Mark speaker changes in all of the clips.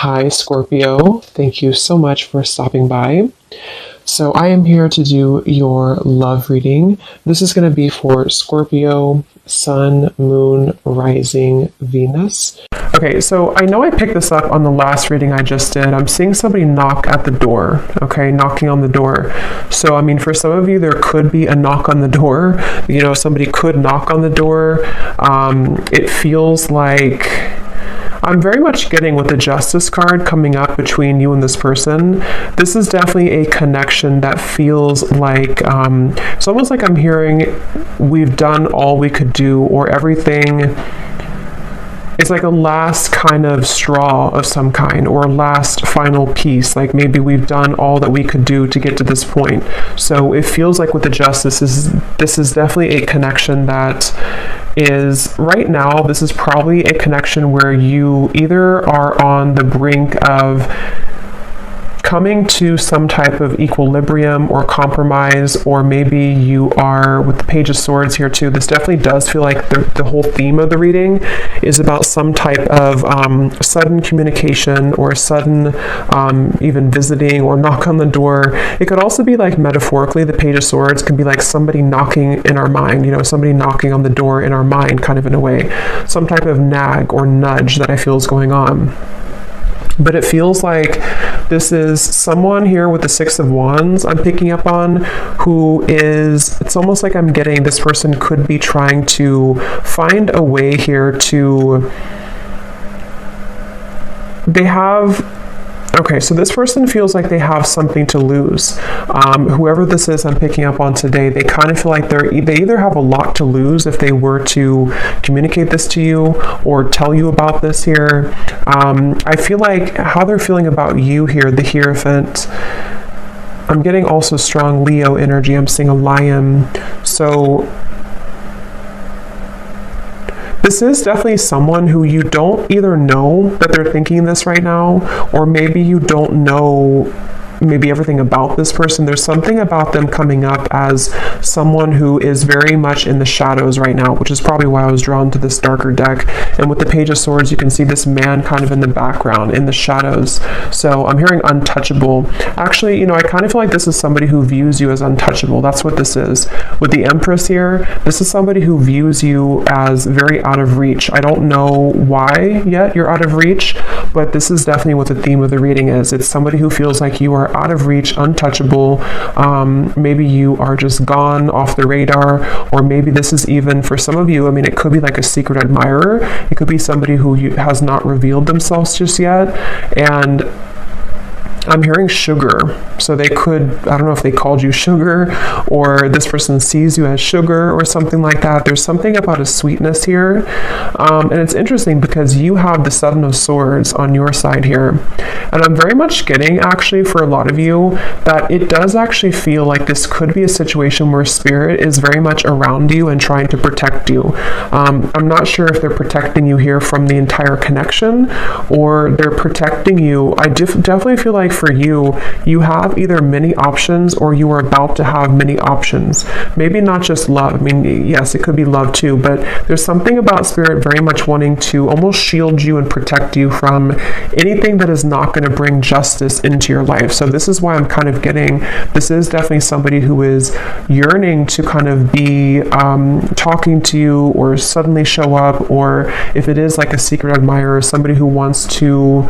Speaker 1: Hi, Scorpio. Thank you so much for stopping by. So I am here to do your love reading. This is going to be for Scorpio, Sun, Moon, Rising, Venus. Okay, so I know I picked this up on the last reading I just did. I'm seeing somebody knock at the door, okay, knocking on the door. So, I mean, for some of you, there could be a knock on the door. You know, somebody could knock on the door. It feels like I'm very much getting with the Justice card coming up between you and this person. This is definitely a connection that feels like, it's almost like I'm hearing we've done all we could do, or everything. It's like a last kind of straw of some kind, or a last final piece. Like maybe we've done all that we could do to get to this point. So it feels like with the Justice, this is definitely a connection that is right now, this is probably a connection where you either are on the brink of coming to some type of equilibrium or compromise, or maybe you are with the Page of Swords here too. This definitely does feel like the whole theme of the reading is about some type of sudden communication, or sudden even visiting or knock on the door. It could also be like metaphorically, the Page of Swords can be like somebody knocking in our mind, you know, somebody knocking on the door in our mind, kind of in a way, some type of nag or nudge that I feel is going on. But it feels like this is someone here with the Six of Wands I'm picking up on, who is, it's almost like I'm getting this person could be trying to find a way here to, they have, okay, so this person feels like they have something to lose. Whoever this is I'm picking up on today, they kind of feel like they either have a lot to lose if they were to communicate this to you or tell you about this here. I feel like how they're feeling about you here, the Hierophant. I'm getting also strong Leo energy. I'm seeing a lion. So this is definitely someone who you don't either know that they're thinking this right now, or maybe you don't know maybe everything about this person. There's something about them coming up as someone who is very much in the shadows right now, which is probably why I was drawn to this darker deck. And with the Page of Swords, you can see this man kind of in the background, in the shadows. So I'm hearing untouchable. Actually, you know, I kind of feel like this is somebody who views you as untouchable. That's what this is. With the Empress here, this is somebody who views you as very out of reach. I don't know why yet you're out of reach, but this is definitely what the theme of the reading is. It's somebody who feels like you are out of reach, untouchable. Maybe you are just gone off the radar, or maybe this is even for some of you, I mean, it could be like a secret admirer. It could be somebody who has not revealed themselves just yet. And I'm hearing sugar. So they could, I don't know if they called you sugar, or this person sees you as sugar or something like that. There's something about a sweetness here. And it's interesting because you have the Seven of Swords on your side here. And I'm very much getting, actually, for a lot of you, that it does actually feel like this could be a situation where Spirit is very much around you and trying to protect you. I'm not sure if they're protecting you here from the entire connection, or they're protecting you. I definitely feel like for you, you have either many options, or you are about to have many options. Maybe not just love. I mean, yes, it could be love too, but there's something about Spirit very much wanting to almost shield you and protect you from anything that is not going to bring justice into your life. So this is why I'm kind of getting, this is definitely somebody who is yearning to kind of be talking to you, or suddenly show up, or if it is like a secret admirer, somebody who wants to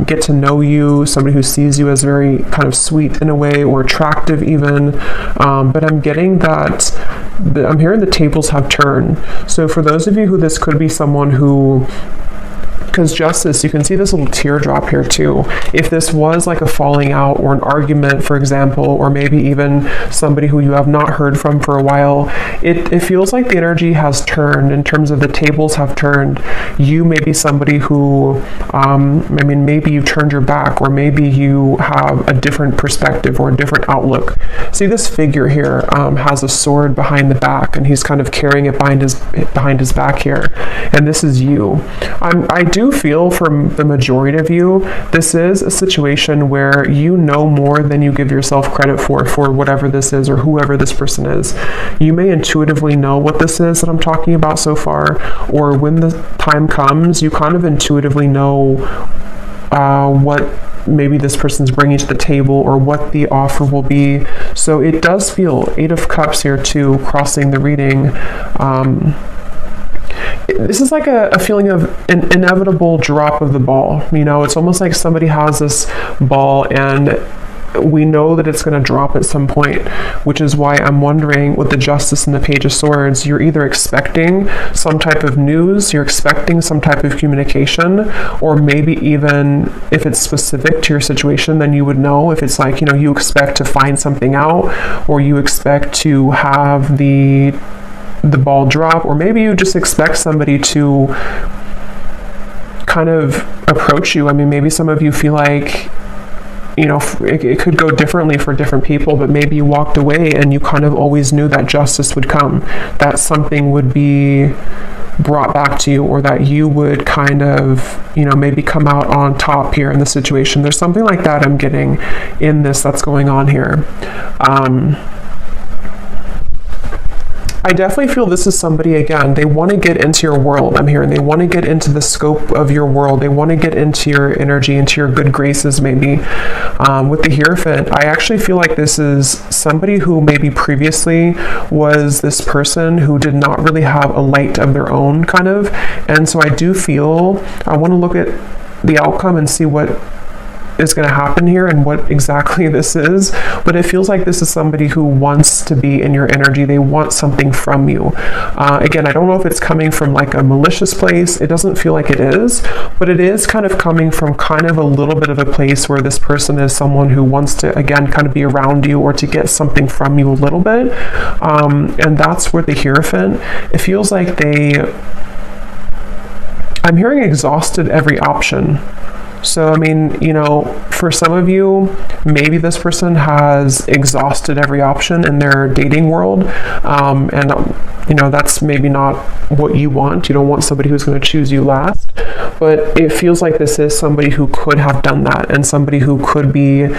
Speaker 1: get to know you, somebody who sees you as very kind of sweet in a way, or attractive even. But I'm getting that, I'm hearing the tables have turned. So for those of you who this could be someone who, because Justice, you can see this little teardrop here too. If this was like a falling out or an argument, for example, or maybe even somebody who you have not heard from for a while, it feels like the energy has turned in terms of the tables have turned. You may be somebody who, I mean, maybe you turned your back, or maybe you have a different perspective or a different outlook. See, this figure here has a sword behind the back, and he's kind of carrying it behind his back here. And this is you. I do feel from the majority of you, this is a situation where you know more than you give yourself credit for whatever this is, or whoever this person is. You may intuitively know what this is that I'm talking about so far, or when the time comes, you kind of intuitively know what maybe this person's bringing to the table or what the offer will be. So it does feel 8 of Cups here too, crossing the reading. This is like a feeling of an inevitable drop of the ball. You know, it's almost like somebody has this ball and we know that it's going to drop at some point, which is why I'm wondering with the Justice and the Page of Swords, you're either expecting some type of news, you're expecting some type of communication, or maybe even if it's specific to your situation, then you would know. If it's like, you know, you expect to find something out, or you expect to have the ball drop, or maybe you just expect somebody to kind of approach you. I mean, maybe some of you feel like, you know, it could go differently for different people, but maybe you walked away and you kind of always knew that justice would come, that something would be brought back to you, or that you would kind of, you know, maybe come out on top here in the situation. There's something like that I'm getting in this that's going on here. I definitely feel this is somebody, again, they want to get into your world. I'm hearing they want to get into the scope of your world. They want to get into your energy, into your good graces, maybe. With the Hierophant, I actually feel like this is somebody who maybe previously was this person who did not really have a light of their own, kind of. And so I do feel, I want to look at the outcome and see what is going to happen here and what exactly this is, but it feels like this is somebody who wants to be in your energy. They want something from you. Again, I don't know if it's coming from like a malicious place. It doesn't feel like it is, but it is kind of coming from kind of a little bit of a place where this person is someone who wants to, again, kind of be around you or to get something from you a little bit. And that's where the Hierophant, it feels like I'm hearing exhausted every option. So, I mean, you know, for some of you, maybe this person has exhausted every option in their dating world. You know, that's maybe not what you want. You don't want somebody who's going to choose you last. But it feels like this is somebody who could have done that, and somebody who could be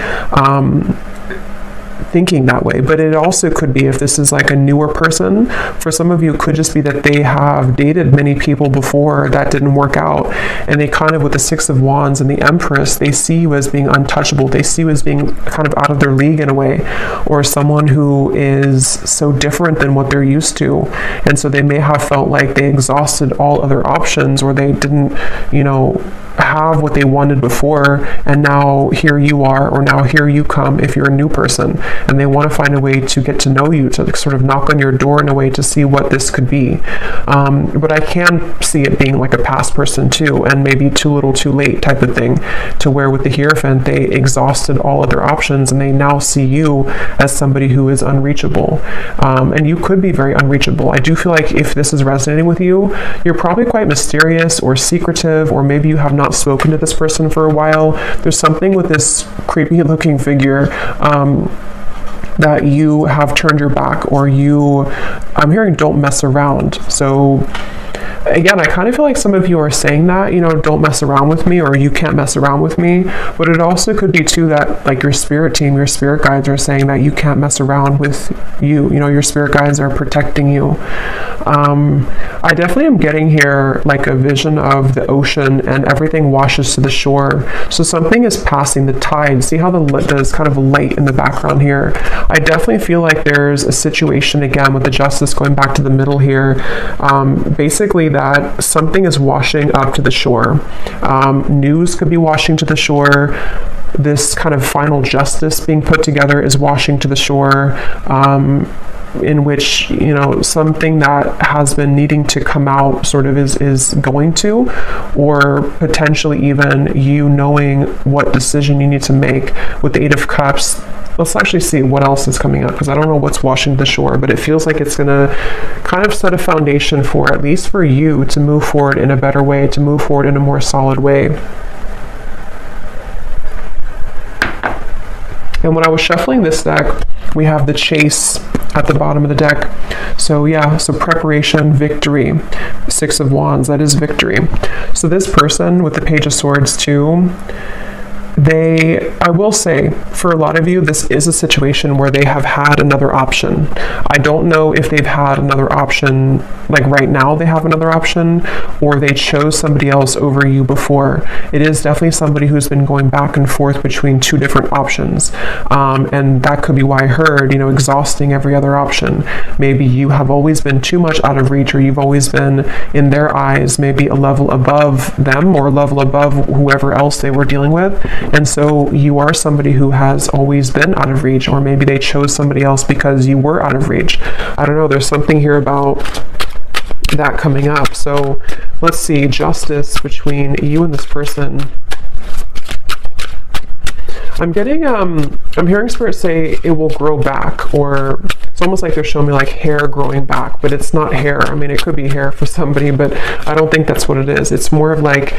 Speaker 1: thinking that way. But it also could be, if this is like a newer person, for some of you, it could just be that they have dated many people before that didn't work out, and they kind of, with the 6 of Wands and the Empress, they see you as being untouchable. They see you as being kind of out of their league in a way, or someone who is so different than what they're used to. And so they may have felt like they exhausted all other options, or they didn't, you know, have what they wanted before, and now here you are, or now here you come if you're a new person, and they want to find a way to get to know you, to sort of knock on your door in a way to see what this could be. But I can see it being like a past person too, and maybe too little too late type of thing, to where with the Hierophant, they exhausted all other options and they now see you as somebody who is unreachable. And you could be very unreachable. I do feel like if this is resonating with you, you're probably quite mysterious or secretive, or maybe you have not spoken to this person for a while. There's something with this creepy looking figure that you have turned your back, or I'm hearing don't mess around. So again, I kind of feel like some of you are saying that, you know, don't mess around with me, or you can't mess around with me. But it also could be too that like your spirit team, your spirit guides are saying that you can't mess around with you. You know, your spirit guides are protecting you. I definitely am getting here like a vision of the ocean and everything washes to the shore. So something is passing the tide. See how there's kind of light in the background here. I definitely feel like there's a situation, again, with the Justice going back to the middle here. Basically that something is washing up to the shore. News could be washing to the shore. This kind of final justice being put together is washing to the shore. In which, you know, something that has been needing to come out sort of is going to, or potentially even you knowing what decision you need to make. With the 8 of Cups, let's actually see what else is coming up, because I don't know what's washing the shore, but it feels like it's going to kind of set a foundation for, at least for you, to move forward in a better way, to move forward in a more solid way. And when I was shuffling this deck, we have the Chase at the bottom of the deck. So yeah, so preparation, victory, 6 of Wands, that is victory. So this person with the Page of Swords too, I will say, for a lot of you, this is a situation where they have had another option. I don't know if they've had another option, like right now they have another option, or they chose somebody else over you before. It is definitely somebody who's been going back and forth between two different options. And that could be why I heard, exhausting every other option. Maybe you have always been too much out of reach, or you've always been, in their eyes, maybe a level above them or a level above whoever else they were dealing with. And so you are somebody who has always been out of reach, or maybe they chose somebody else because you were out of reach. I don't know, there's something here about that coming up. So let's see, justice between you and this person. I'm getting, I'm hearing Spirit say it will grow back, or it's almost like they're showing me like hair growing back, but it's not hair. I mean, it could be hair for somebody, but I don't think that's what it is. It's more of like,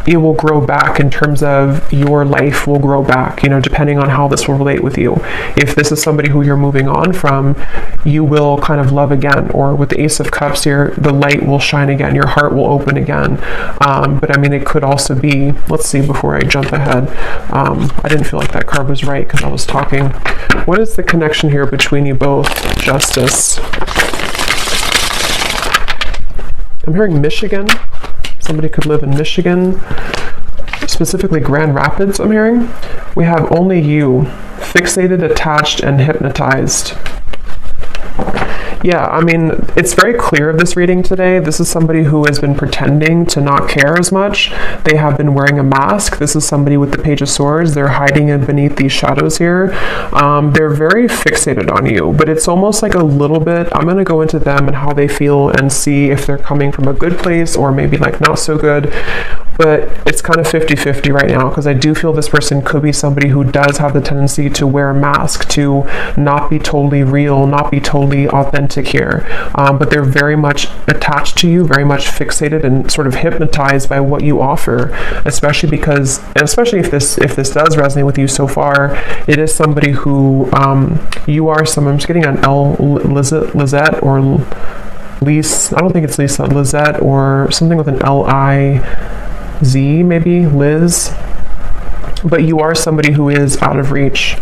Speaker 1: it will grow back in terms of your life will grow back, depending on how this will relate with you. If this is somebody who you're moving on from, you will kind of love again, or with the Ace of Cups here, the light will shine again, your heart will open again. But I mean, it could also be, let's see, before I jump ahead, I didn't feel like that card was right because I was talking. What is the connection here between you both? Justice. I'm hearing Michigan. Somebody could live in Michigan, specifically Grand Rapids, I'm hearing. We have only you, fixated, attached, and hypnotized. Yeah, I mean, it's very clear of this reading today. This is somebody who has been pretending to not care as much. They have been wearing a mask. This is somebody with the Page of Swords. They're hiding in beneath these shadows here. They're very fixated on you, but it's almost like a little bit, I'm going to go into them and how they feel and see if they're coming from a good place or maybe like not so good. But it's kind of 50-50 right now, because I do feel this person could be somebody who does have the tendency to wear a mask, to not be totally real, not be totally authentic here. But they're very much attached to you, very much fixated and sort of hypnotized by what you offer, especially because, and especially if this does resonate with you so far, it is somebody who you are someone, I'm just getting an L, Lizette, or Lise, I don't think it's Lisa, Lizette, or something with an L-I-Z, maybe, Liz. But you are somebody who is out of reach.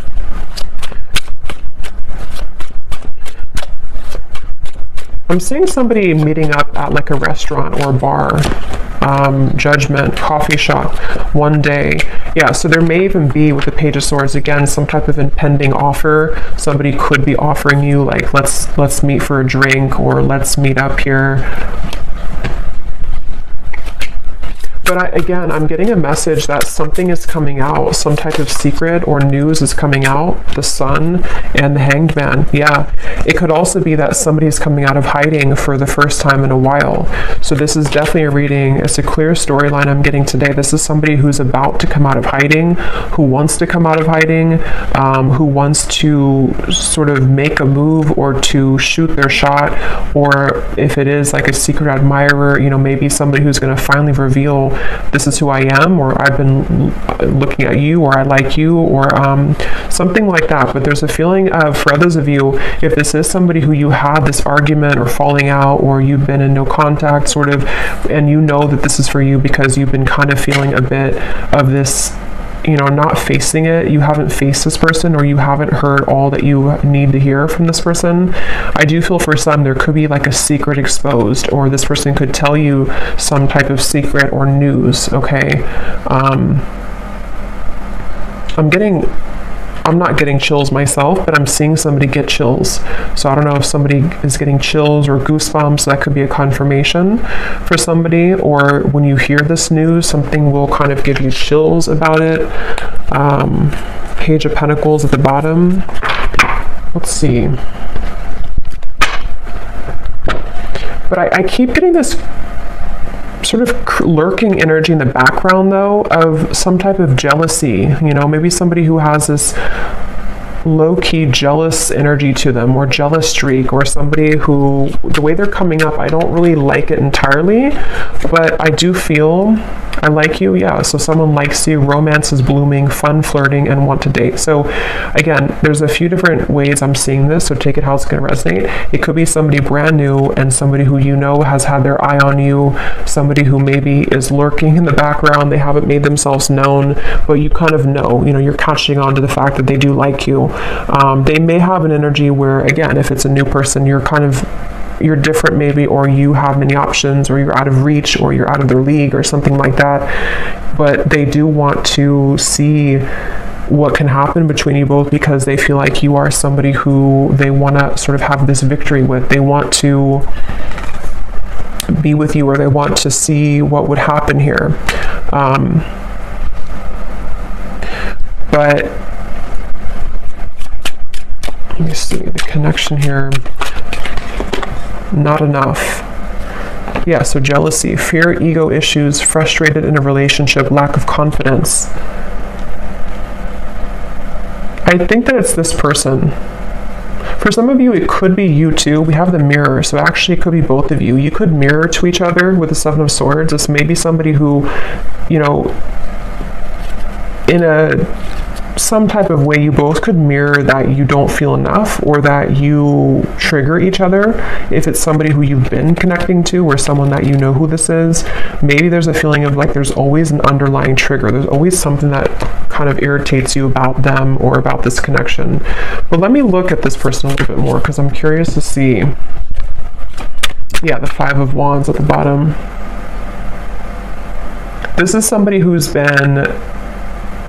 Speaker 1: I'm seeing somebody meeting up at like a restaurant or a bar, Judgment, coffee shop, one day. Yeah, so there may even be, with the Page of Swords, again, some type of impending offer. Somebody could be offering you, like, let's meet for a drink, or let's meet up here. But I'm getting a message that something is coming out, some type of secret or news is coming out. The Sun and the Hanged Man. Yeah, it could also be that somebody's coming out of hiding for the first time in a while. So this is definitely a reading. It's a clear storyline I'm getting today. This is somebody who's about to come out of hiding, who wants to come out of hiding, who wants to sort of make a move or to shoot their shot, or if it is like a secret admirer, maybe somebody who's going to finally reveal, this is who I am, or I've been looking at you, or I like you, or something like that. But there's a feeling of, for others of you, if this is somebody who you had this argument or falling out, or you've been in no contact sort of, and you know that this is for you because you've been kind of feeling a bit of this, not facing it, you haven't faced this person, or you haven't heard all that you need to hear from this person. I do feel for some there could be like a secret exposed, or this person could tell you some type of secret or news, okay? I'm not getting chills myself, but I'm seeing somebody get chills. So I don't know if somebody is getting chills or goosebumps. That could be a confirmation for somebody, or when you hear this news, something will kind of give you chills about it. Page of Pentacles at the bottom. Let's see. But I keep getting this sort of lurking energy in the background, though, of some type of jealousy. Maybe somebody who has this low-key jealous energy to them, or jealous streak, or somebody who, the way they're coming up, I don't really like it entirely, but I do feel I like you, yeah. So someone likes you, romance is blooming, fun flirting, and want to date. So again, there's a few different ways I'm seeing this, so take it how it's going to resonate. It could be somebody brand new and somebody who you know has had their eye on you, somebody who maybe is lurking in the background, they haven't made themselves known, but you kind of know, you're catching on to the fact that they do like you. They may have an energy where, again, if it's a new person, you're different maybe, or you have many options, or you're out of reach, or you're out of their league, or something like that. But they do want to see what can happen between you both, because they feel like you are somebody who they want to sort of have this victory with. They want to be with you, or they want to see what would happen here. But let me see the connection here. Not enough. Yeah, so jealousy, fear, ego issues, frustrated in a relationship, lack of confidence. I think that it's this person. For some of you, it could be you too. We have the mirror, so actually it could be both of you. You could mirror to each other with the Seven of Swords. This may be somebody who, in some type of way, you both could mirror that you don't feel enough, or that you trigger each other. If it's somebody who you've been connecting to, or someone that you know who this is, maybe there's a feeling of like there's always an underlying trigger. There's always something that kind of irritates you about them or about this connection. But let me look at this person a little bit more, because I'm curious to see. Yeah, the Five of Wands at the bottom. This is somebody who's been,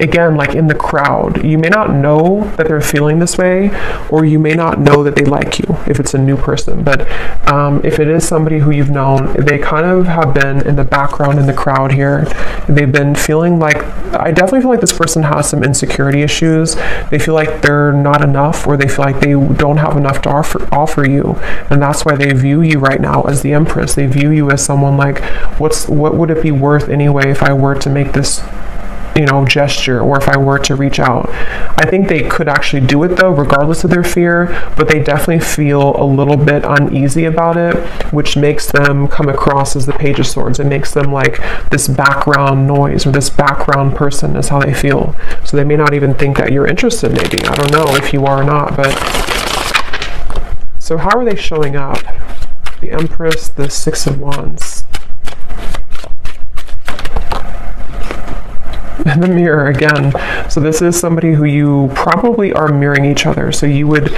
Speaker 1: again, like in the crowd. You may not know that they're feeling this way, or you may not know that they like you if it's a new person. But if it is somebody who you've known, they kind of have been in the background in the crowd here. They've been feeling like, I definitely feel like this person has some insecurity issues. They feel like they're not enough, or they feel like they don't have enough to offer you. And that's why they view you right now as the Empress. They view you as someone like, what would it be worth anyway if I were to make this gesture, or if I were to reach out. I think they could actually do it though, regardless of their fear, but they definitely feel a little bit uneasy about it, which makes them come across as the Page of Swords. It makes them like this background noise, or this background person is how they feel. So they may not even think that you're interested, maybe. I don't know if you are or not, but so how are they showing up? The Empress, the Six of Wands. The mirror again. So this is somebody who you probably are mirroring each other. So you would,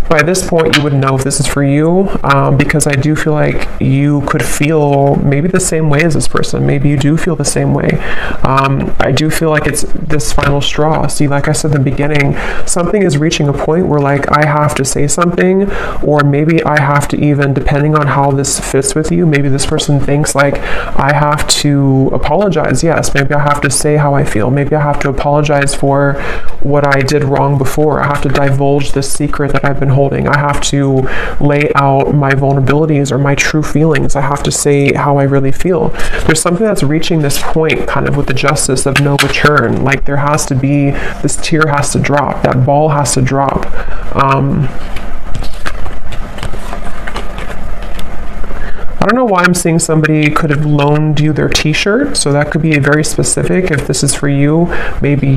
Speaker 1: by this point, you would know if this is for you, because I do feel like you could feel maybe the same way as this person. Maybe you do feel the same way. I do feel like it's this final straw. See, like I said in the beginning, something is reaching a point where like I have to say something, or maybe I have to, even depending on how this fits with you, maybe this person thinks like I have to apologize. Yes, maybe I have to say how I feel. Maybe I have to apologize for what I did wrong before. I have to divulge this secret that I've been holding. I have to lay out my vulnerabilities or my true feelings. I have to say how I really feel. There's something that's reaching this point kind of with the Justice of no return. Like there has to be, this tear has to drop. That ball has to drop. I don't know why I'm seeing somebody could have loaned you their t-shirt, so that could be very specific. If this is for you, maybe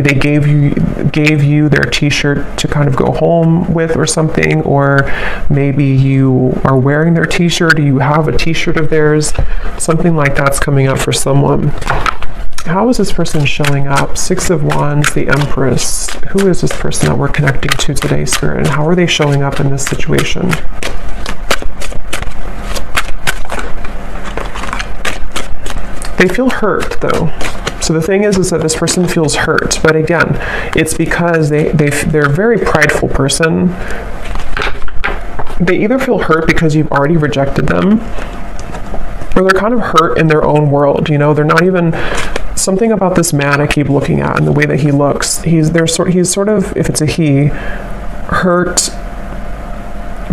Speaker 1: they gave you their t-shirt to kind of go home with or something, or maybe you are wearing their t-shirt, or you have a t-shirt of theirs. Something like that's coming up for someone. How is this person showing up? Six of Wands, the Empress. Who is this person that we're connecting to today, Spirit, and how are they showing up in this situation? They feel hurt though. So the thing is that this person feels hurt, but again, it's because they're a very prideful person. They either feel hurt because you've already rejected them, or they're kind of hurt in their own world. They're not even, something about this man I keep looking at and the way that he looks. He's sort of, if it's a he, hurt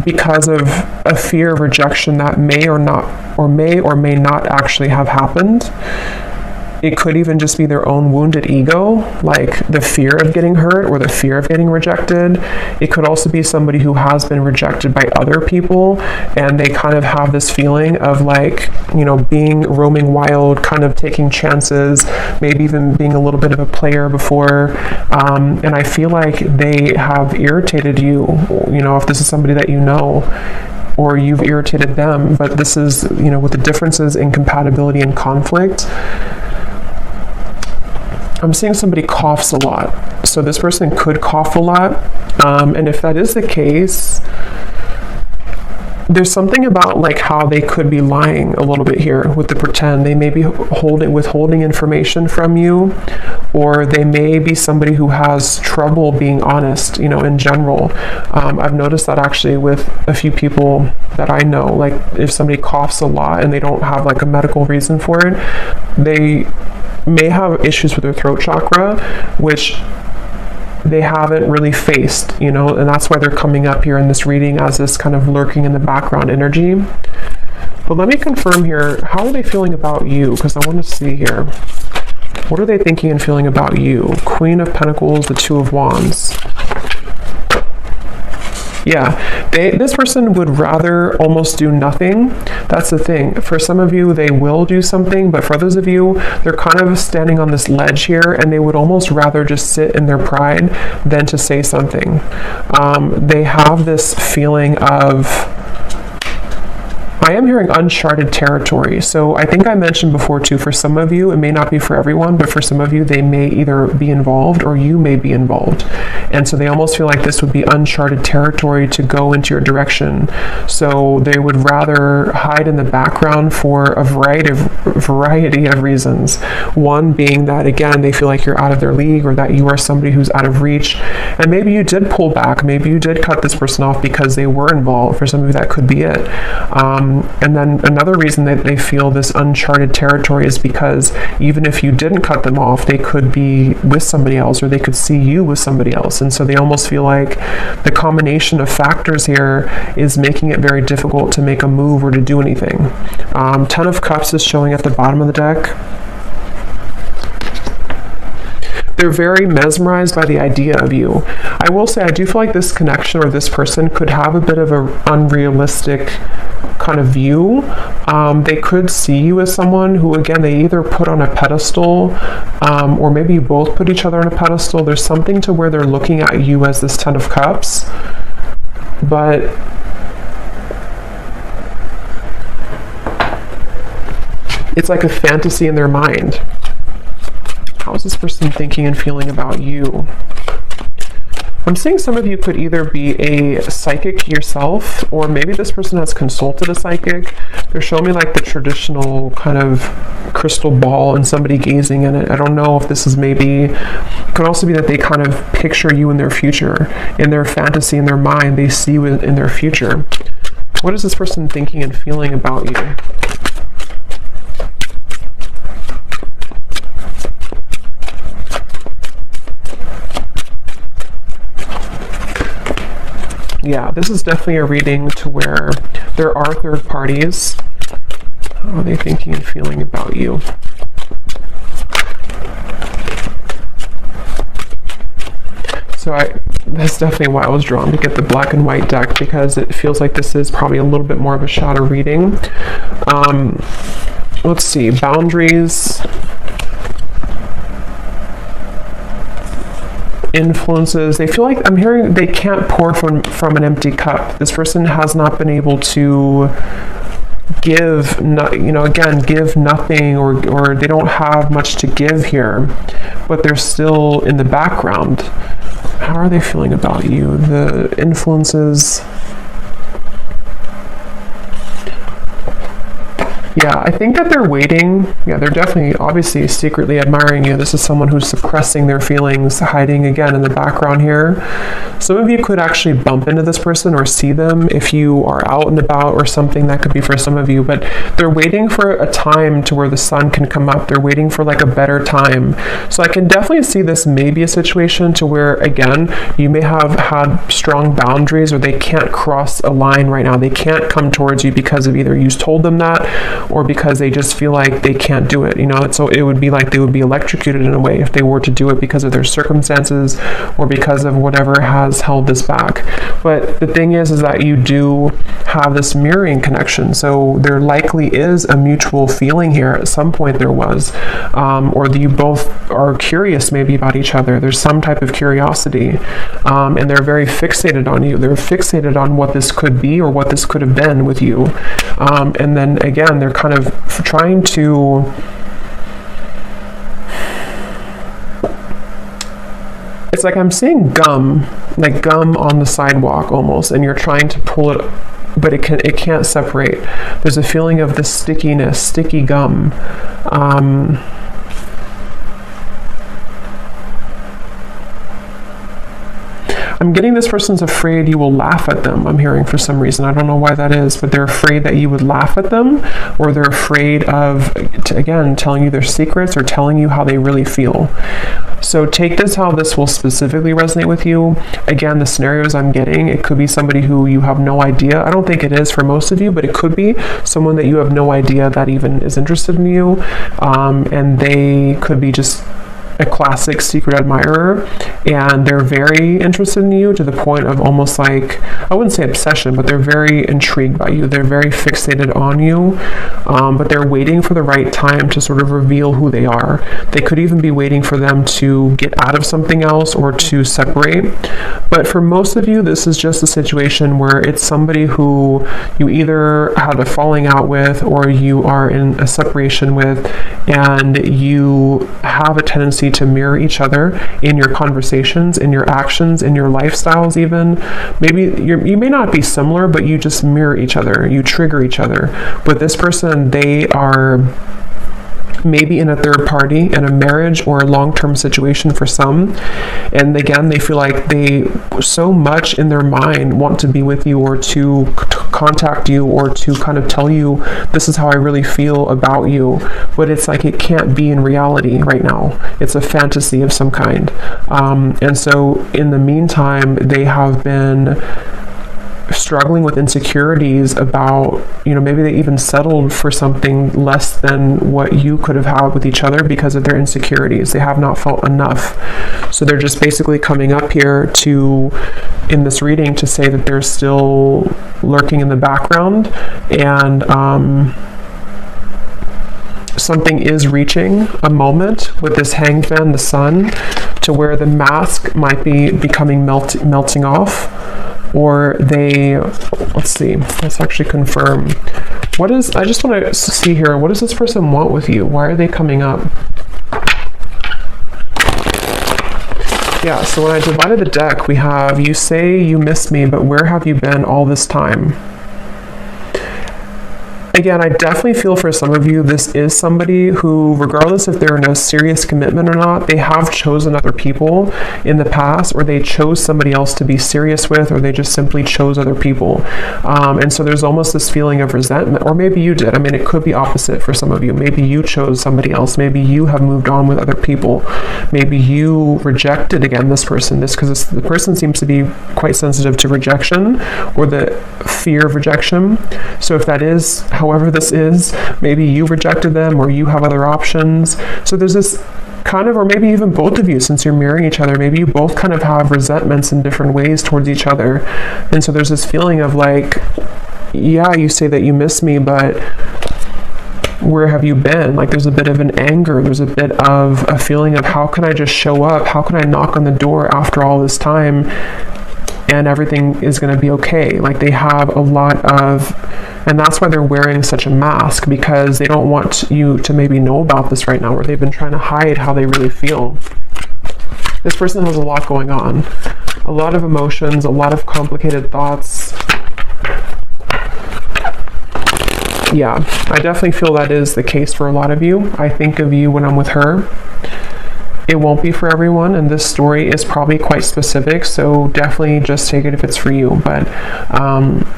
Speaker 1: because of a fear of rejection that may or may not actually have happened. It could even just be their own wounded ego, like the fear of getting hurt or the fear of getting rejected. It could also be somebody who has been rejected by other people, and they kind of have this feeling of like, you know, being roaming wild, kind of taking chances, maybe even being a little bit of a player before. And I feel like they have irritated you, you know, if this is somebody that you know, or you've irritated them. But this is, you know, with the differences in compatibility and conflict, I'm seeing somebody coughs a lot. So this person could cough a lot. And if that is the case, there's something about like how they could be lying a little bit here with the pretend. They may be withholding information from you, or they may be somebody who has trouble being honest, you know, in general. I've noticed that actually with a few people that I know, like if somebody coughs a lot and they don't have like a medical reason for it, they may have issues with their throat chakra, which they haven't really faced, you know, and that's why they're coming up here in this reading as this kind of lurking in the background energy. But let me confirm here, how are they feeling about you? Because I want to see here. What are they thinking and feeling about you? Queen of Pentacles, the Two of Wands. Yeah, this person would rather almost do nothing. That's the thing. For some of you, they will do something, but for others of you, they're kind of standing on this ledge here, and they would almost rather just sit in their pride than to say something. They have this feeling of, I am hearing uncharted territory. So I think I mentioned before too, for some of you, it may not be for everyone, but for some of you, they may either be involved or you may be involved. And so they almost feel like this would be uncharted territory to go into your direction. So they would rather hide in the background for a variety of reasons. One being that, again, they feel like you're out of their league, or that you are somebody who's out of reach. And maybe you did pull back. Maybe you did cut this person off because they were involved. For some of you, that could be it. And then another reason that they feel this uncharted territory is because even if you didn't cut them off, they could be with somebody else, or they could see you with somebody else. And so they almost feel like the combination of factors here is making it very difficult to make a move or to do anything. Ten of Cups is showing at the bottom of the deck. They're very mesmerized by the idea of you. I will say, I do feel like this connection or this person could have a bit of an unrealistic kind of view. They could see you as someone who, again, they either put on a pedestal, or maybe you both put each other on a pedestal. There's something to where they're looking at you as this Ten of Cups, but it's like a fantasy in their mind. How is this person thinking and feeling about you? I'm seeing some of you could either be a psychic yourself, or maybe this person has consulted a psychic. They're showing me like the traditional kind of crystal ball and somebody gazing in it. I don't know if this is maybe, it could also be that they kind of picture you in their future, in their fantasy, in their mind. They see you in their future. What is this person thinking and feeling about you? Yeah, this is definitely a reading to where there are third parties. How are they thinking and feeling about you? So that's definitely why I was drawn to get the black and white deck, because it feels like this is probably a little bit more of a shadow reading. Let's see, boundaries, influences. They feel like, I'm hearing they can't pour from an empty cup. This person has not been able to give, give nothing, or they don't have much to give here, but they're still in the background. How are they feeling about you? The influences. Yeah, I think that they're waiting. Yeah, they're definitely, obviously, secretly admiring you. This is someone who's suppressing their feelings, hiding again in the background here. Some of you could actually bump into this person or see them if you are out and about or something. That could be for some of you, but they're waiting for a time to where the sun can come up. They're waiting for like a better time. So I can definitely see this may be a situation to where, again, you may have had strong boundaries, or they can't cross a line right now. They can't come towards you because of either you told them that, or because they just feel like they can't do it. So it would be like they would be electrocuted in a way if they were to do it because of their circumstances or because of whatever has held this back. But the thing is that you do have this mirroring connection. So there likely is a mutual feeling here. At some point there was, or you both are curious maybe about each other. There's some type of curiosity, and they're very fixated on you. They're fixated on what this could be or what this could have been with you. And then again, they're kind of trying to it's like I'm seeing gum, like gum on the sidewalk almost, and you're trying to pull it, but it can't separate. There's a feeling of this stickiness, sticky gum. I'm getting this person's afraid you will laugh at them. I'm hearing for some reason. I don't know why that is, but they're afraid that you would laugh at them, or they're afraid of, again, telling you their secrets or telling you how they really feel. So take this how this will specifically resonate with you. Again, the scenarios I'm getting, it could be somebody who you have no idea. I don't think it is for most of you, but it could be someone that you have no idea that even is interested in you. And they could be just a classic secret admirer, and they're very interested in you to the point of almost like, I wouldn't say obsession, but they're very intrigued by you. They're very fixated on you, but they're waiting for the right time to sort of reveal who they are. They could even be waiting for them to get out of something else or to separate. But for most of you, this is just a situation where it's somebody who you either had a falling out with or you are in a separation with, and you have a tendency to mirror each other in your conversations, in your actions, in your lifestyles even. Maybe you may not be similar, but you just mirror each other. You trigger each other. With this person, they are maybe in a third party, in a marriage or a long-term situation for some. And again, they feel like they so much in their mind want to be with you or to contact you or to kind of tell you, this is how I really feel about you. But it's like it can't be in reality right now. It's a fantasy of some kind. And so in the meantime, they have been struggling with insecurities about, maybe they even settled for something less than what you could have had with each other because of their insecurities. They have not felt enough. So they're just basically coming up here in this reading to say that they're still lurking in the background, and something is reaching a moment with this Hanged Man, the Sun, to where the mask might be becoming melting off. Or let's actually confirm. I just want to see here, what does this person want with you? Why are they coming up? Yeah, so when I divided the deck, we have, you say you miss me, but where have you been all this time? Again, I definitely feel for some of you, this is somebody who, regardless if they're in a serious commitment or not, they have chosen other people in the past, or they chose somebody else to be serious with, or they just simply chose other people. And so there's almost this feeling of resentment, or maybe you did. I mean, it could be opposite for some of you. Maybe you chose somebody else. Maybe you have moved on with other people. Maybe you rejected, again, this person. Because the person seems to be quite sensitive to rejection, or the fear of rejection. So if that is, however this is, maybe you rejected them or you have other options. So there's this kind of, or maybe even both of you, since you're mirroring each other, maybe you both kind of have resentments in different ways towards each other. And so there's this feeling of like, yeah, you say that you miss me, but where have you been? Like there's a bit of an anger, there's a bit of a feeling of, how can I just show up? How can I knock on the door after all this time and everything is going to be okay? Like they have a lot of, and that's why they're wearing such a mask, because they don't want you to maybe know about this right now, or they've been trying to hide how they really feel. This person has a lot going on, a lot of emotions, a lot of complicated thoughts. Yeah, I definitely feel that is the case for a lot of you. I think of you when I'm with her. It won't be for everyone, and this story is probably quite specific, so definitely just take it if it's for you. But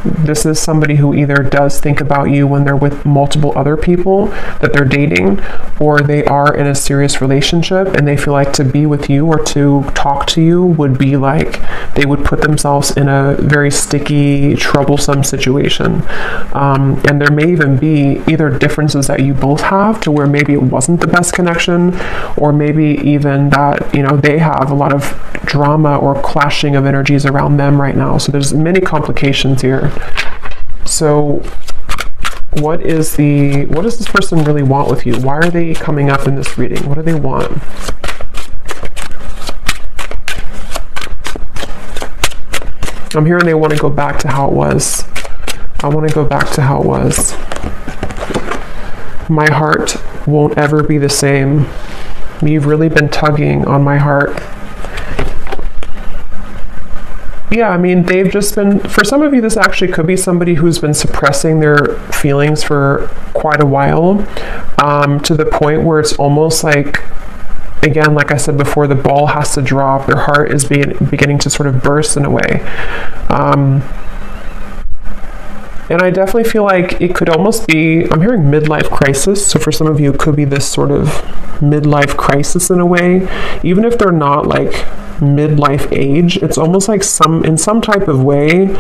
Speaker 1: this is somebody who either does think about you when they're with multiple other people that they're dating, or they are in a serious relationship and they feel like to be with you or to talk to you would be like they would put themselves in a very sticky, troublesome situation. And there may even be either differences that you both have to where maybe it wasn't the best connection, or maybe even that, you know, they have a lot of drama or clashing of energies around them right now. So there's many complications here. So what does this person really want with you? Why are they coming up in this reading? What do they want? I'm hearing they want to go back to how it was. I want to go back to how it was. My heart won't ever be the same. You've really been tugging on my heart. Yeah, I mean, they've just been, for some of you, this actually could be somebody who's been suppressing their feelings for quite a while, to the point where it's almost like, again, like I said before, the ball has to drop. Their heart is beginning to sort of burst in a way. And I definitely feel like it could almost be, I'm hearing midlife crisis. So for some of you, it could be this sort of midlife crisis in a way. Even if they're not like midlife age, it's almost like in some type of way.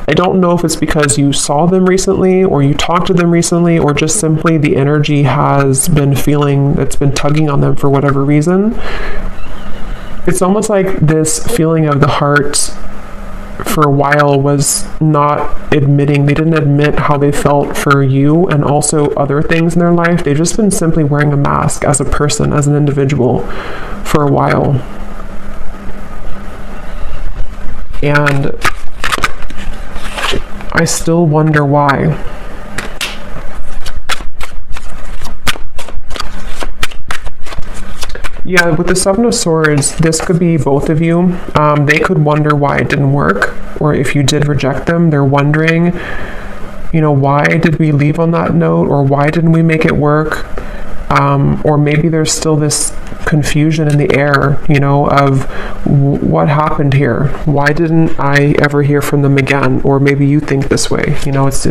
Speaker 1: I don't know if it's because you saw them recently or you talked to them recently, or just simply the energy has been feeling, it's been tugging on them for whatever reason. It's almost like this feeling of the heart for a while was not admitting, they didn't admit how they felt for you and also other things in their life. They've just been simply wearing a mask as a person, as an individual for a while. And I still wonder why. Yeah, with the Seven of Swords, this could be both of you. They could wonder why it didn't work, or if you did reject them, they're wondering, you know, why did we leave on that note, or why didn't we make it work? Or maybe there's still this confusion in the air, you know, of what happened here? Why didn't I ever hear from them again? Or maybe you think this way, you know, it's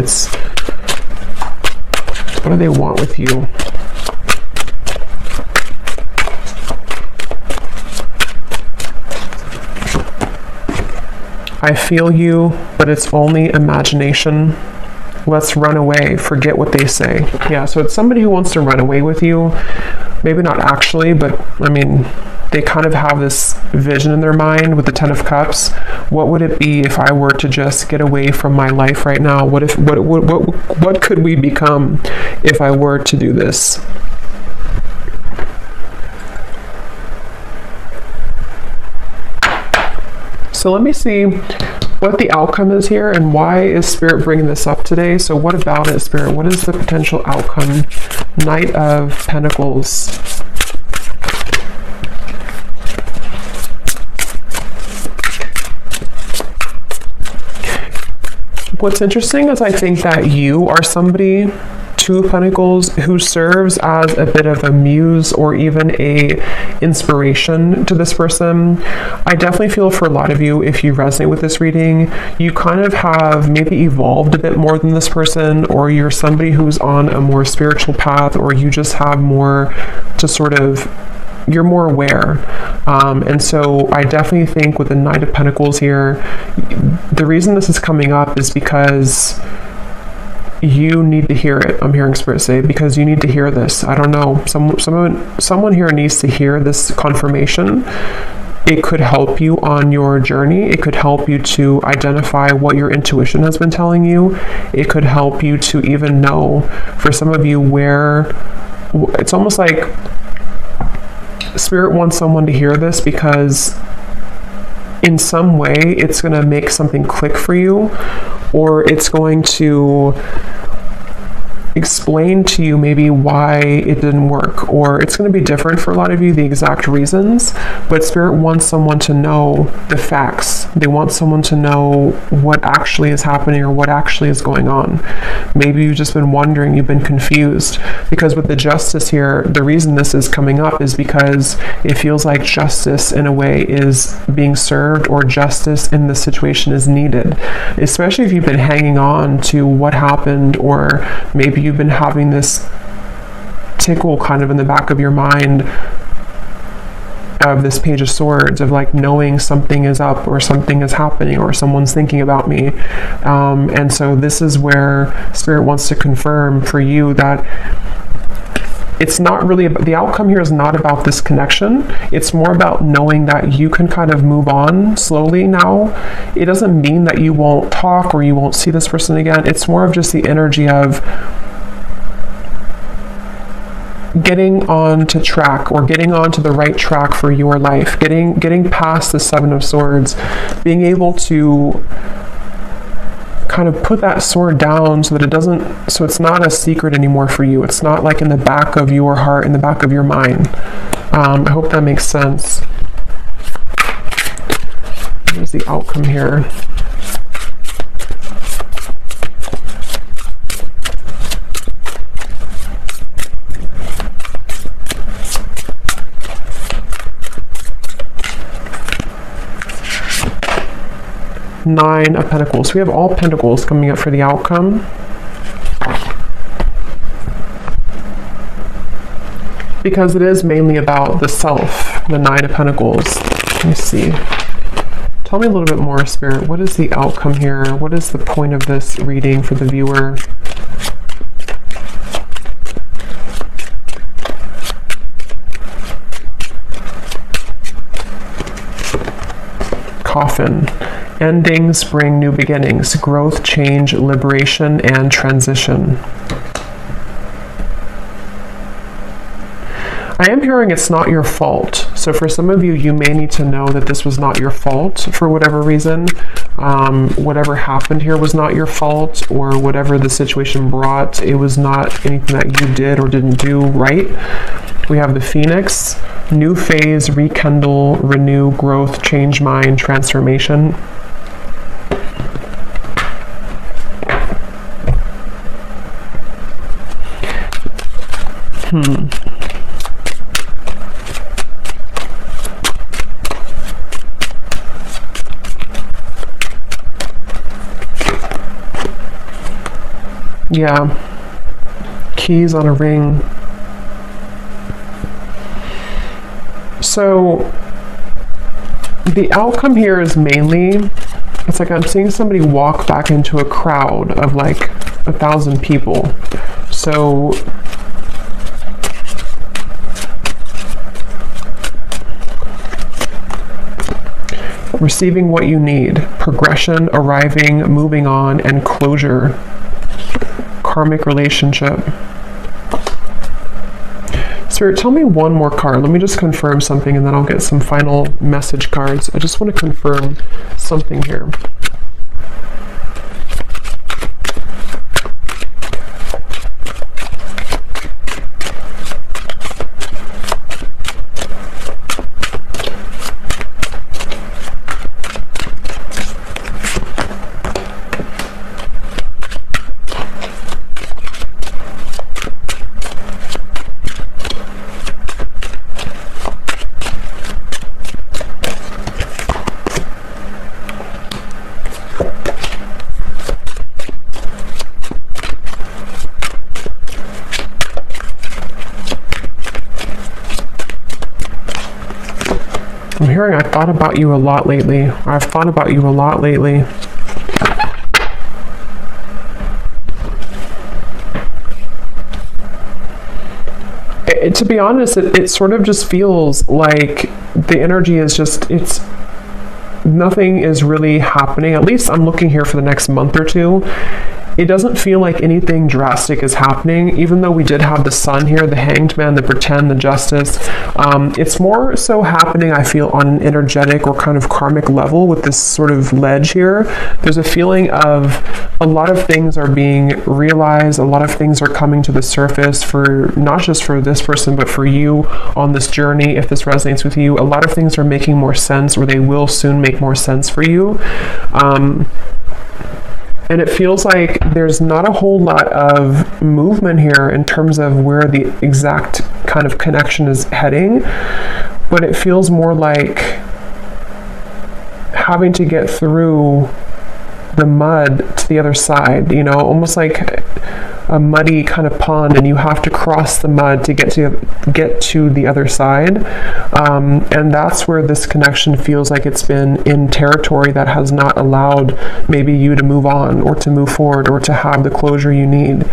Speaker 1: what do they want with you? I feel you, but it's only imagination. Let's run away. Forget what they say. Yeah, so it's somebody who wants to run away with you. Maybe not actually, but I mean, they kind of have this vision in their mind with the Ten of Cups. What would it be if I were to just get away from my life right now? What could we become if I were to do this? So let me see what the outcome is here and why is Spirit bringing this up today. So what about it, Spirit? What is the potential outcome? Knight of Pentacles. What's interesting is I think that you are somebody, Two of Pentacles, who serves as a bit of a muse or even a inspiration to this person. I definitely feel for a lot of you, if you resonate with this reading, you kind of have maybe evolved a bit more than this person, or you're somebody who's on a more spiritual path, or you just have more to sort of, you're more aware. And so I definitely think with the Knight of Pentacles here, the reason this is coming up is because you need to hear it. I'm hearing Spirit say, because you need to hear this. I don't know. Someone here needs to hear this confirmation. It could help you on your journey. It could help you to identify what your intuition has been telling you. It could help you to even know, for some of you, where it's almost like Spirit wants someone to hear this because in some way it's going to make something click for you, or it's going to explain to you maybe why it didn't work, or it's going to be different for a lot of you, the exact reasons, but Spirit wants someone to know the facts. They want someone to know what actually is happening or what actually is going on. Maybe you've just been wondering, you've been confused, because with the Justice here, the reason this is coming up is because it feels like justice in a way is being served, or justice in the situation is needed, especially if you've been hanging on to what happened, or maybe you've been having this tickle kind of in the back of your mind of this Page of Swords, of like knowing something is up, or something is happening, or someone's thinking about me. And so this is where Spirit wants to confirm for you that it's not really about, the outcome here is not about this connection. It's more about knowing that you can kind of move on slowly now. It doesn't mean that you won't talk or you won't see this person again. It's more of just the energy of getting on to track, or getting on to the right track for your life, getting past the Seven of Swords, being able to kind of put that sword down so that so it's not a secret anymore for you. It's not like in the back of your heart, in the back of your mind. I hope that makes sense. What is the outcome here? Nine of Pentacles. We have all Pentacles coming up for the outcome. Because it is mainly about the self, the Nine of Pentacles. Let me see. Tell me a little bit more, Spirit. What is the outcome here? What is the point of this reading for the viewer? Coffin. Endings bring new beginnings, growth, change, liberation, and transition. I am hearing it's not your fault. So for some of you, you may need to know that this was not your fault for whatever reason. Whatever happened here was not your fault, or whatever the situation brought, it was not anything that you did or didn't do right. We have the Phoenix, new phase, rekindle, renew, growth, change mind, transformation. Yeah. Keys on a ring. So the outcome here is mainly, it's like I'm seeing somebody walk back into a crowd of like 1,000 people. So receiving what you need, progression, arriving, moving on, and closure. Karmic relationship. Spirit, tell me one more card. Let me just confirm something, and then I'll get some final message cards. I just want to confirm something here. I'm hearing I thought about you a lot lately. I've thought about you a lot lately. To be honest, it sort of just feels like the energy is just, nothing is really happening. At least I'm looking here for the next month or two. it doesn't feel like anything drastic is happening, even though we did have the Sun here, the Hanged Man, the Pretend, the Justice. It's more so happening, I feel, on an energetic or kind of karmic level with this sort of ledge here. There's a feeling of a lot of things are being realized, a lot of things are coming to the surface for not just for this person, but for you on this journey. If this resonates with you, a lot of things are making more sense, or they will soon make more sense for you. And it feels like there's not a whole lot of movement here in terms of where the exact kind of connection is heading, but it feels more like having to get through the mud to the other side, you know, almost like a muddy kind of pond, and you have to cross the mud to get to the other side. And that's where this connection feels like it's been in territory that has not allowed maybe you to move on or to move forward or to have the closure you need.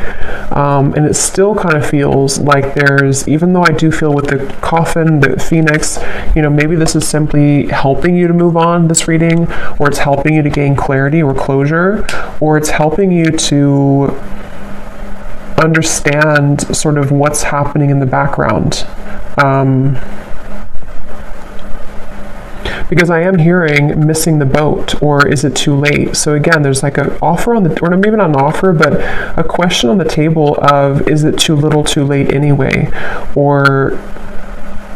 Speaker 1: And it still kind of feels like there's, even though I do feel with the coffin, the phoenix, you know, maybe this is simply helping you to move on, this reading, or it's helping you to gain clarity or closure, or it's helping you to understand sort of what's happening in the background. Because I am hearing missing the boat, or is it too late? So again, there's like an offer on the, or maybe not an offer, but a question on the table of, is it too little too late anyway? Or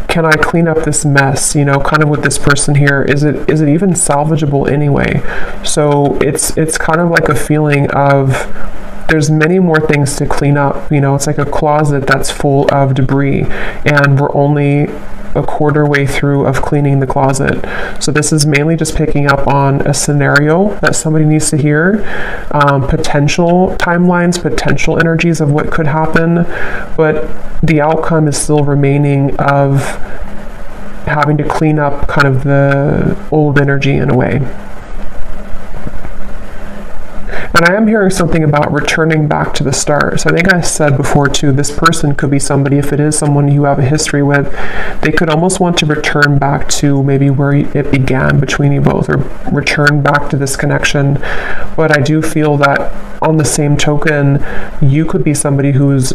Speaker 1: can I clean up this mess, you know, kind of with this person here? Is it even salvageable anyway? So it's kind of like a feeling of, there's many more things to clean up. You know, it's like a closet that's full of debris, and we're only a quarter way through of cleaning the closet. So this is mainly just picking up on a scenario that somebody needs to hear, potential timelines, potential energies of what could happen, but the outcome is still remaining of having to clean up kind of the old energy in a way. And I am hearing something about returning back to the start. So I think I said before too, this person could be somebody, if it is someone you have a history with, they could almost want to return back to maybe where it began between you both, or return back to this connection. But I do feel that on the same token, you could be somebody who's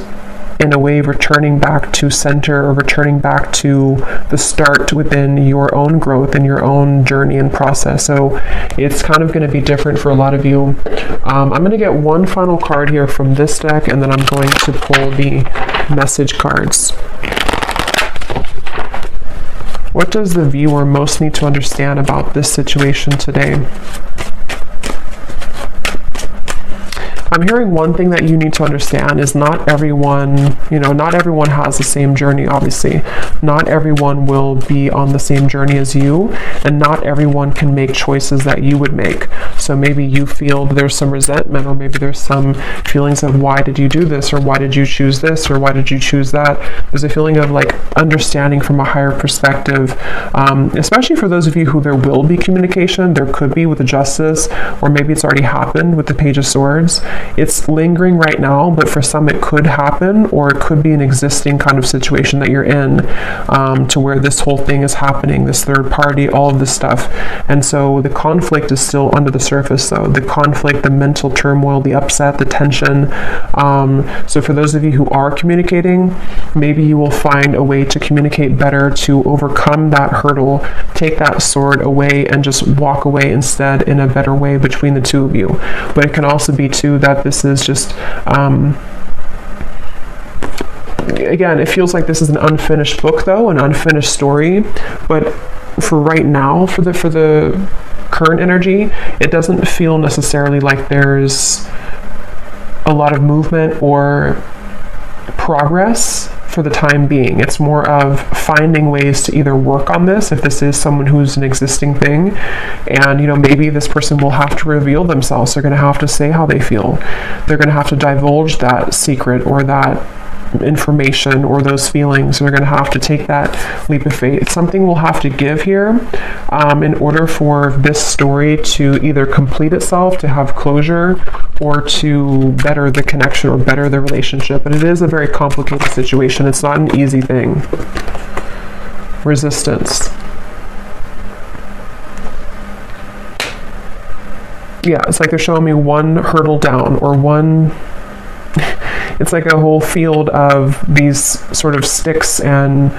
Speaker 1: in a way returning back to center, or returning back to the start within your own growth and your own journey and process. So it's kind of going to be different for a lot of you. I'm going to get one final card here from this deck, and then I'm going to pull the message cards. What does the viewer most need to understand about this situation today? I'm hearing one thing that you need to understand is not everyone, you know, not everyone has the same journey, obviously. Not everyone will be on the same journey as you, and not everyone can make choices that you would make. So maybe you feel there's some resentment, or maybe there's some feelings of, why did you do this, or why did you choose this, or why did you choose that? There's a feeling of like understanding from a higher perspective, especially for those of you who there will be communication. There could be with the Justice, or maybe it's already happened with the Page of Swords. It's lingering right now, but for some it could happen, or it could be an existing kind of situation that you're in, to where this whole thing is happening, this third party, all of this stuff. And so the conflict is still under the surface though. The conflict, the mental turmoil, the upset, the tension. So for those of you who are communicating, maybe you will find a way to communicate better, to overcome that hurdle, take that sword away, and just walk away instead in a better way between the two of you. But it can also be too that this is just, again, it feels like this is an unfinished book though, an unfinished story. But for right now, for the current energy, it doesn't feel necessarily like there's a lot of movement or progress for the time being. It's more of finding ways to either work on this, if this is someone who's an existing thing, and you know, maybe this person will have to reveal themselves. They're going to have to say how they feel. They're going to have to divulge that secret, or that information, or those feelings. They're going to have to take that leap of faith. Something will have to give here in order for this story to either complete itself, to have closure, or to better the connection or better the relationship. And it is a very complicated situation. It's not an easy thing. Resistance. Yeah, it's like they're showing me one hurdle down, or one, it's like a whole field of these sort of sticks, and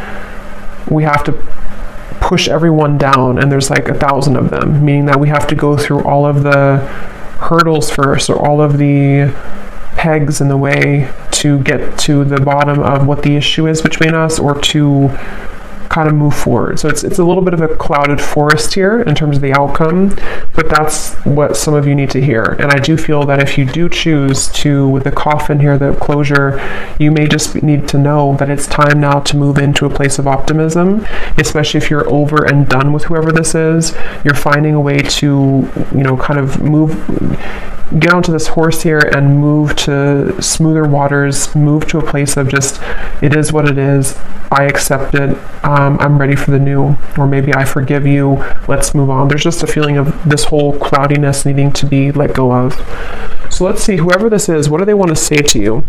Speaker 1: we have to push everyone down, and there's like 1,000 of them, meaning that we have to go through all of the hurdles first, or all of the pegs in the way to get to the bottom of what the issue is between us, or to kind of move forward. So it's a little bit of a clouded forest here in terms of the outcome, but that's what some of you need to hear. And I do feel that if you do choose to, with the coffin here, the closure, you may just need to know that it's time now to move into a place of optimism, especially if you're over and done with whoever this is. You're finding a way to, kind of get onto this horse here and move to smoother waters, move to a place of just, it is what it is, I accept it, I'm ready for the new, or maybe I forgive you, let's move on. There's just a feeling of this whole cloudiness needing to be let go of. So let's see, whoever this is, what do they want to say to you?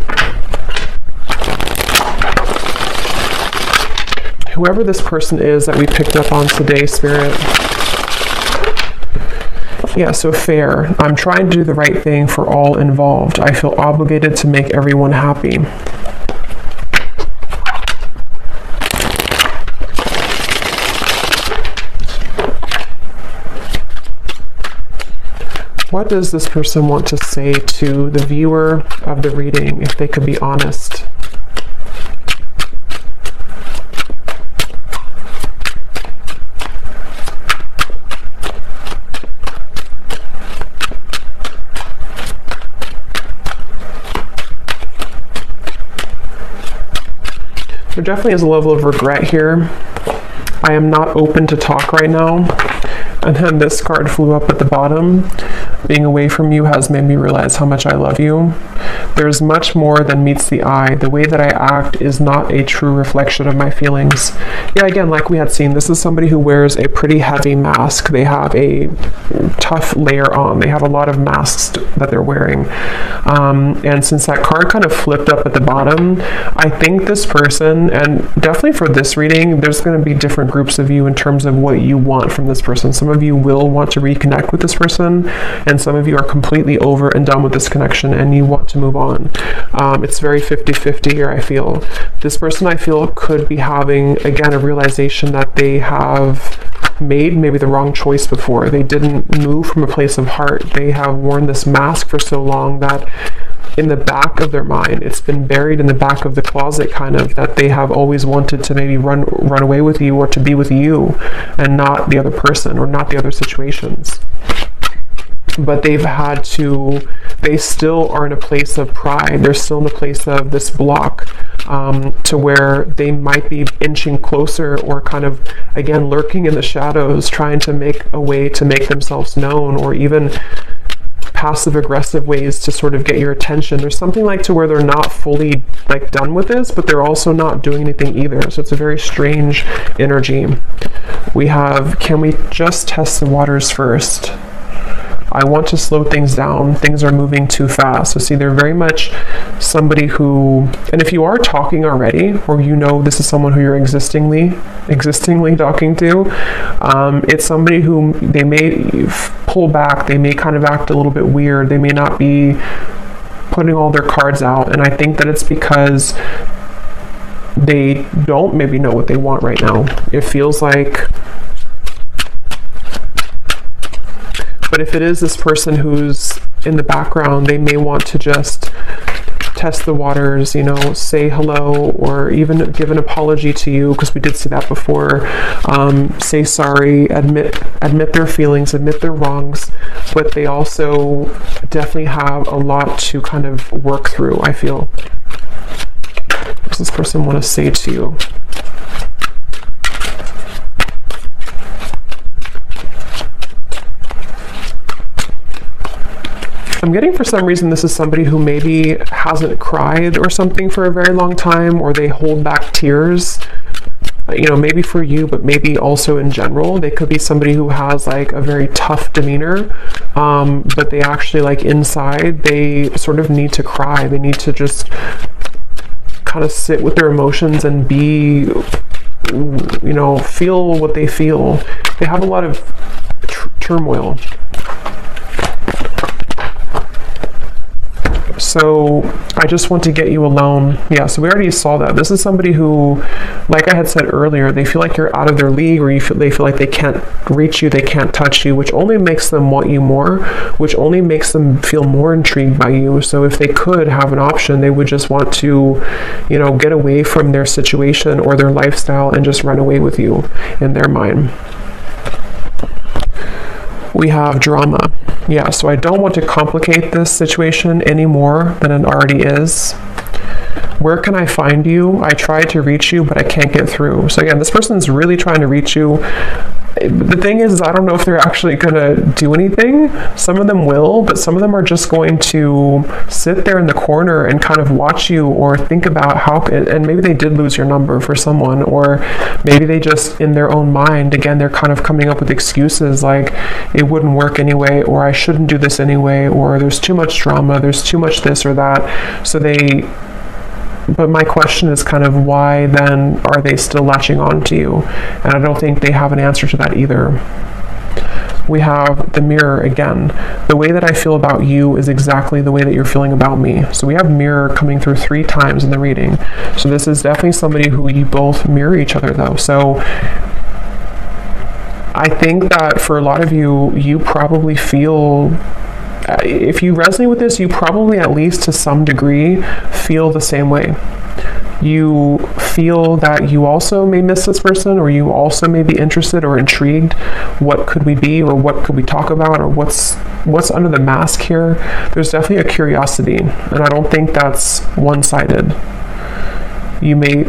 Speaker 1: Whoever this person is that we picked up on today, Spirit. Yeah, so fair. I'm trying to do the right thing for all involved. I feel obligated to make everyone happy. What does this person want to say to the viewer of the reading, if they could be honest? There definitely is a level of regret here. I am not open to talk right now. And then this card flew up at the bottom. Being away from you has made me realize how much I love you. There's much more than meets the eye. The way that I act is not a true reflection of my feelings. Yeah, again, like we had seen, this is somebody who wears a pretty heavy mask. They have a tough layer on. They have a lot of masks that they're wearing. And since that card kind of flipped up at the bottom, I think this person, and definitely for this reading, there's going to be different groups of you in terms of what you want from this person. Some of you will want to reconnect with this person, and some of you are completely over and done with this connection and you want to move on. It's very 50-50 here, I feel. This person, I feel, could be having, again, a realization that they have made maybe the wrong choice before. They didn't move from a place of heart. They have worn this mask for so long that in the back of their mind, it's been buried in the back of the closet, kind of, that they have always wanted to maybe run away with you, or to be with you and not the other person, or not the other situations. But they've had to, they still are in a place of pride. They're still in a place of this block, to where they might be inching closer, or kind of, again, lurking in the shadows, trying to make a way to make themselves known, or even passive aggressive ways to sort of get your attention. There's something like to where they're not fully like done with this, but they're also not doing anything either. So it's a very strange energy. We have, can we just test the waters first? I want to slow things down. Things are moving too fast. So see, they're very much somebody who, and if you are talking already, or this is someone who you're existingly talking to, it's somebody who they may pull back. They may kind of act a little bit weird. They may not be putting all their cards out. And I think that it's because they don't maybe know what they want right now. It feels like, but if it is this person who's in the background, they may want to just test the waters, say hello, or even give an apology to you, because we did see that before. Say sorry, admit their feelings, admit their wrongs, but they also definitely have a lot to kind of work through, I feel. What does this person want to say to you? I'm getting, for some reason, this is somebody who maybe hasn't cried or something for a very long time, or they hold back tears, maybe for you, but maybe also in general. They could be somebody who has like a very tough demeanor, but they actually, like, inside, they sort of need to cry. They need to just kind of sit with their emotions and be, feel what they feel. They have a lot of turmoil. So I just want to get you alone. Yeah, so we already saw that. This is somebody who, like I had said earlier, they feel like you're out of their league, or they feel like they can't reach you, they can't touch you, which only makes them want you more, which only makes them feel more intrigued by you. So if they could have an option, they would just want to, get away from their situation or their lifestyle and just run away with you in their mind. We have drama. Yeah, so I don't want to complicate this situation any more than it already is. Where can I find you? I tried to reach you, but I can't get through. So again, this person's really trying to reach you. The thing is, I don't know if they're actually going to do anything. Some of them will, but some of them are just going to sit there in the corner and kind of watch you, or think about how, and maybe they did lose your number for someone, or maybe they just, in their own mind, again, they're kind of coming up with excuses like it wouldn't work anyway, or I shouldn't do this anyway, or there's too much drama, there's too much this or that. But my question is kind of, why then are they still latching on to you? And I don't think they have an answer to that either. We have the mirror again. The way that I feel about you is exactly the way that you're feeling about me. So we have mirror coming through 3 times in the reading. So this is definitely somebody who you both mirror each other though. So I think that for a lot of you, you probably feel, if you resonate with this, you probably, at least to some degree, feel the same way. You feel that you also may miss this person, or you also may be interested or intrigued. What could we be, or what could we talk about, or what's under the mask here? There's definitely a curiosity, and I don't think that's one-sided. You may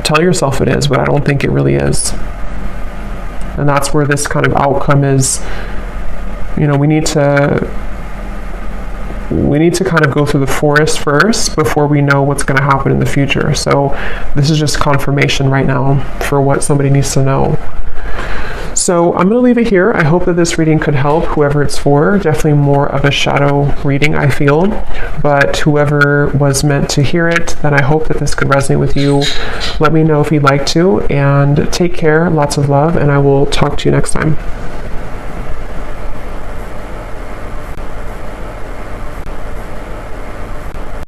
Speaker 1: tell yourself it is, but I don't think it really is. And that's where this kind of outcome is. We need to kind of go through the forest first before we know what's going to happen in the future. So this is just confirmation right now for what somebody needs to know. So I'm going to leave it here. I hope that this reading could help whoever it's for. Definitely more of a shadow reading, I feel. But whoever was meant to hear it, then I hope that this could resonate with you. Let me know if you'd like to. And take care. Lots of love. And I will talk to you next time.